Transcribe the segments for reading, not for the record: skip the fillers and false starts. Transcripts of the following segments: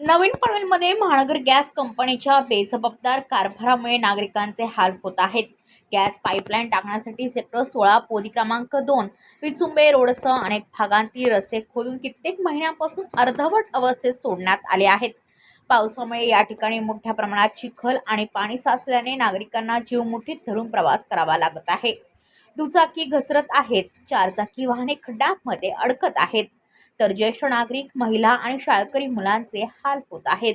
नवीन पनवेलमध्ये महानगर गॅस कंपनीच्या बेजबाबदार कारभारामुळे नागरिकांचे हाल होत आहेत। गॅस पाईपलाईन टाकण्यासाठी सेक्टर 16 पोदी क्रमांक 2 विचुंबे रोडसह अनेक भागांतील रस्ते खोदून कित्येक महिन्यांपासून अर्धवट अवस्थेत सोडण्यात आले आहेत। पावसामुळे या ठिकाणी मोठ्या प्रमाणात चिखल आणि पाणी साचल्याने नागरिकांना जीव मुठीत धरून प्रवास करावा लागत आहे। दुचाकी घसरत आहेत, चारचाकी वाहने खड्ड्यांमध्ये अडकत आहेत, तर ज्येष्ठ नागरिक, महिला आणि शाळकरी मुलांचे हाल होत आहेत।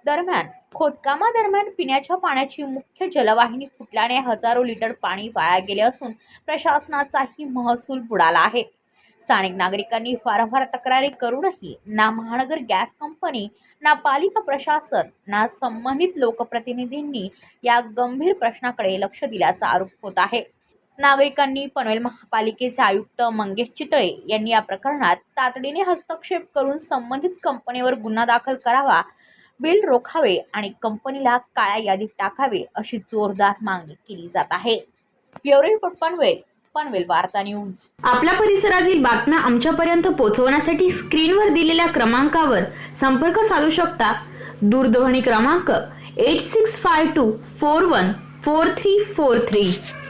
दरम्यान खोदकामादरम्यान पिण्याच्या पाण्याची मुख्य जलवाहिनी फुटल्याने हजारो लिटर पाणी वाया गेले असून प्रशासनाचाही महसूल बुडाला आहे। स्थानिक नागरिकांनी वारंवार तक्रारी करूनही ना महानगर गॅस कंपनी, ना पालिका प्रशासन, ना संबंधित लोकप्रतिनिधींनी या गंभीर प्रश्नाकडे लक्ष दिल्याचा आरोप होत आहे। नागरिकांनी पनवेल महापालिकेचे आयुक्त मंगेश चितळे यांनी या प्रकरणात तातडीने हस्तक्षेप करून संबंधित कंपनीवर गुन्हा दाखल करावा, बिल रोखावे आणि कंपनीला काळ्या यादीत टाकावे अशी जोरदार मागणी केली जात आहे। ब्युरो रिपोर्ट पनवेल वार्ता न्यूज। आपल्या परिसरातील बातम्या आमच्यापर्यंत पोहोचवण्यासाठी स्क्रीनवर दिलेल्या क्रमांकावर संपर्क साधू शकता। दूरध्वनी क्रमांक 8652414343।